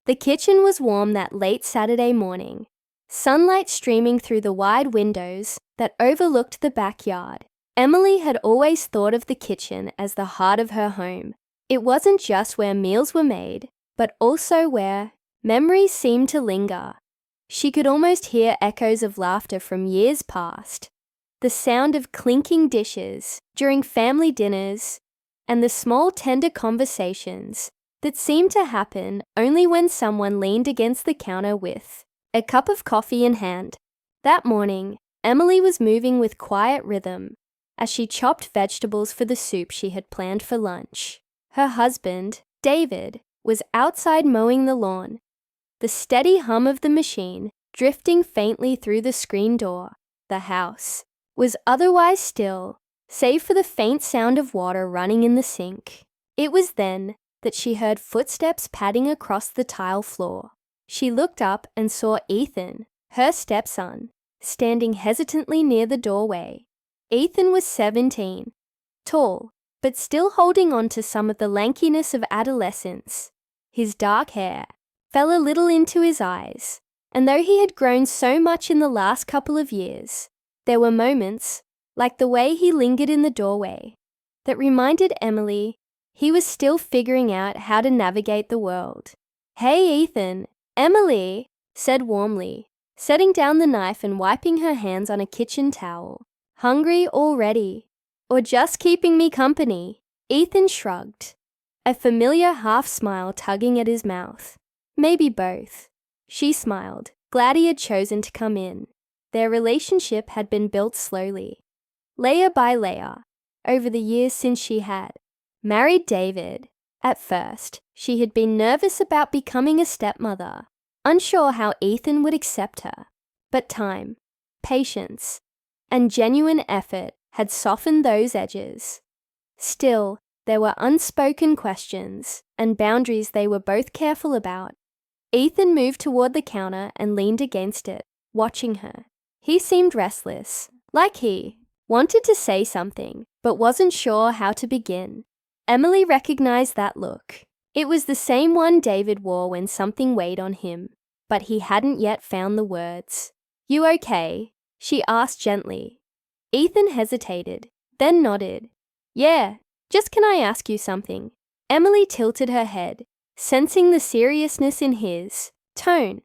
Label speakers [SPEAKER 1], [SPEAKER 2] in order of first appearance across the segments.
[SPEAKER 1] The kitchen was warm that late Saturday morning, sunlight streaming through the wide windows that overlooked the backyard. Emily had always thought of the kitchen as the heart of her home. It wasn't just where meals were made, but also where memories seemed to linger. She could almost hear echoes of laughter from years past, the sound of clinking dishes during family dinners, and the small tender conversations that seemed to happen only when someone leaned against the counter with a cup of coffee in hand. That morning, Emily was moving with quiet rhythm as she chopped vegetables for the soup she had planned for lunch. Her husband, David, was outside mowing the lawn, the steady hum of the machine drifting faintly through the screen door. The house was otherwise still, save for the faint sound of water running in the sink. It was then that she heard footsteps padding across the tile floor. She looked up and saw Ethan, her stepson, standing hesitantly near the doorway. Ethan was 17, tall, but still holding on to some of the lankiness of adolescence. His dark hair fell a little into his eyes, and though he had grown so much in the last couple of years, there were moments, like the way he lingered in the doorway, that reminded Emily he was still figuring out how to navigate the world. "Hey, Ethan," Emily said warmly, setting down the knife and wiping her hands on a kitchen towel. "Hungry already? Or just keeping me company?" Ethan shrugged, a familiar half-smile tugging at his mouth. "Maybe both." She smiled, glad he had chosen to come in. Their relationship had been built slowly, layer by layer, over the years since she had married David. At first, she had been nervous about becoming a stepmother, unsure how Ethan would accept her. But time, patience, and genuine effort had softened those edges. Still, there were unspoken questions and boundaries they were both careful about. Ethan moved toward the counter and leaned against it, watching her. He seemed restless, like he wanted to say something, but wasn't sure how to begin. Emily recognized that look. It was the same one David wore when something weighed on him, but he hadn't yet found the words. "You okay?" she asked gently. Ethan hesitated, then nodded. "Yeah, just can I ask you something?" Emily tilted her head, sensing the seriousness in his tone.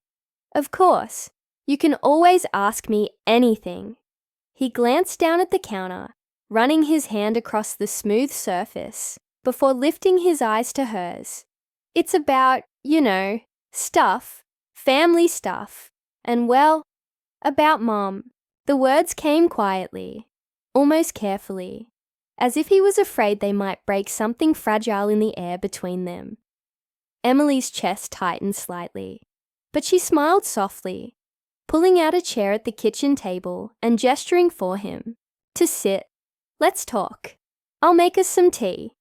[SPEAKER 1] "Of course, you can always ask me anything." He glanced down at the counter, running his hand across the smooth surface, before lifting his eyes to hers. "It's about, stuff, family stuff, and well, about Mom." The words came quietly, almost carefully, as if he was afraid they might break something fragile in the air between them. Emily's chest tightened slightly, but she smiled softly, pulling out a chair at the kitchen table and gesturing for him to sit. "Let's talk. I'll make us some tea."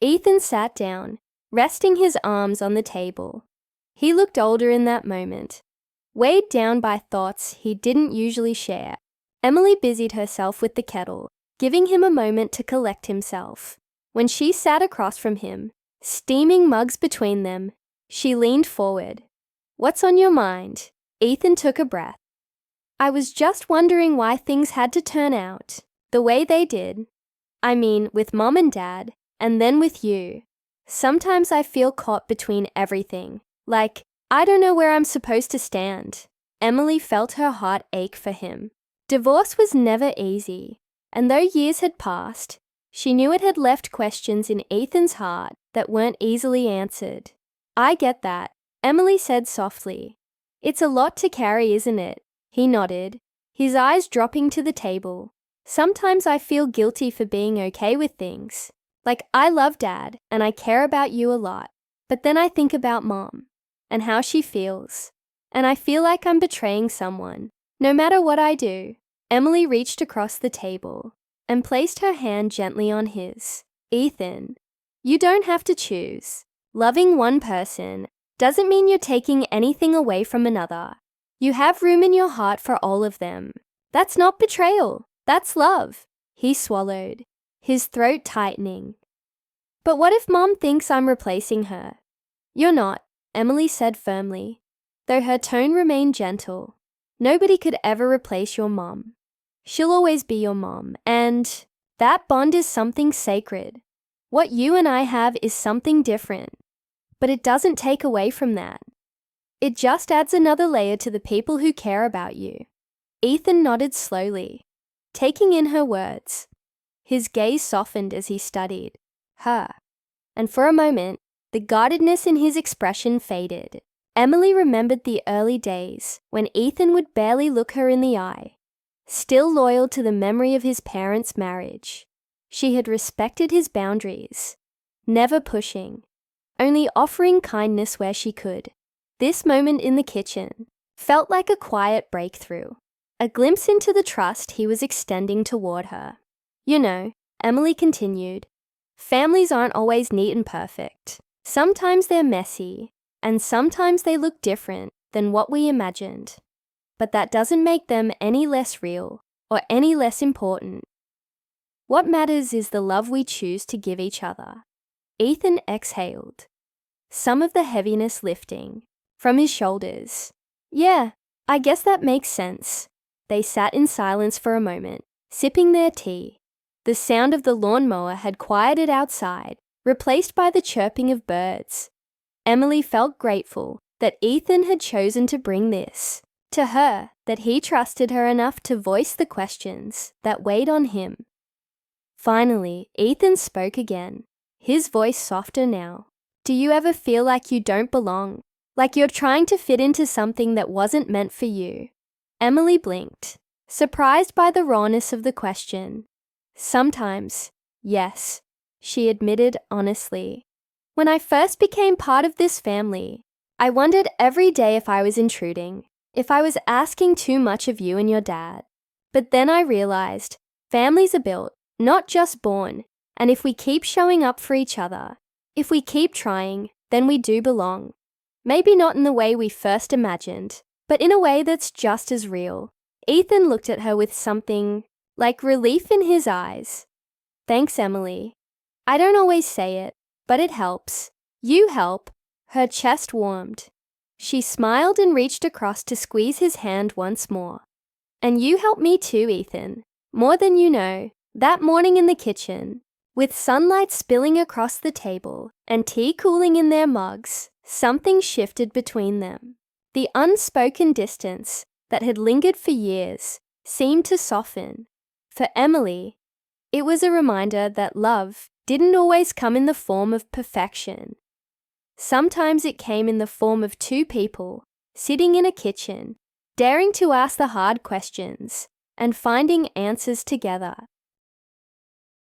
[SPEAKER 1] Ethan sat down, resting his arms on the table. He looked older in that moment, weighed down by thoughts he didn't usually share. Emily busied herself with the kettle, giving him a moment to collect himself. When she sat across from him, steaming mugs between them, she leaned forward. "What's on your mind?" Ethan took a breath. "I was just wondering why things had to turn out the way they did. I mean, with Mom and Dad, and then with you. Sometimes I feel caught between everything. Like, I don't know where I'm supposed to stand." Emily felt her heart ache for him. Divorce was never easy, and though years had passed, she knew it had left questions in Ethan's heart that weren't easily answered. "I get that," Emily said softly. "It's a lot to carry, isn't it?" He nodded, his eyes dropping to the table. "Sometimes I feel guilty for being okay with things. Like, I love Dad, and I care about you a lot. But then I think about Mom, and how she feels, and I feel like I'm betraying someone. No matter what I do." Emily reached across the table and placed her hand gently on his. "Ethan, you don't have to choose. Loving one person doesn't mean you're taking anything away from another. You have room in your heart for all of them. That's not betrayal. That's love." He swallowed, his throat tightening. "But what if Mom thinks I'm replacing her?" "You're not. Emily said firmly, though her tone remained gentle. Nobody could ever replace your mom. She'll always be your mom, and that bond is something sacred. What you and I have is something different, but it doesn't take away from that. It just adds another layer to the people who care about you. Ethan nodded slowly, taking in her words. His gaze softened as he studied her, and for a moment, the guardedness in his expression faded. Emily remembered the early days when Ethan would barely look her in the eye. Still loyal to the memory of his parents' marriage, she had respected his boundaries, never pushing, only offering kindness where she could. This moment in the kitchen felt like a quiet breakthrough, a glimpse into the trust he was extending toward her. You know, Emily continued, families aren't always neat and perfect. Sometimes they're messy, and sometimes they look different than what we imagined. But that doesn't make them any less real or any less important. What matters is the love we choose to give each other. Ethan exhaled, some of the heaviness lifting from his shoulders. Yeah, I guess that makes sense. They sat in silence for a moment, sipping their tea. The sound of the lawnmower had quieted outside, replaced by the chirping of birds. Emily felt grateful that Ethan had chosen to bring this to her, that he trusted her enough to voice the questions that weighed on him. Finally, Ethan spoke again, his voice softer now. Do you ever feel like you don't belong? Like you're trying to fit into something that wasn't meant for you? Emily blinked, surprised by the rawness of the question. Sometimes, yes, she admitted honestly. When I first became part of this family, I wondered every day if I was intruding, if I was asking too much of you and your dad. But then I realized families are built, not just born, and if we keep showing up for each other, if we keep trying, then we do belong. Maybe not in the way we first imagined, but in a way that's just as real. Ethan looked at her with something like relief in his eyes. Thanks, Emily. I don't always say it, but it helps. You help. Her chest warmed. She smiled and reached across to squeeze his hand once more. And you helped me too, Ethan. More than you know. That morning in the kitchen, with sunlight spilling across the table and tea cooling in their mugs, something shifted between them. The unspoken distance that had lingered for years seemed to soften. For Emily, it was a reminder that love didn't always come in the form of perfection. Sometimes it came in the form of two people sitting in a kitchen, daring to ask the hard questions and finding answers together.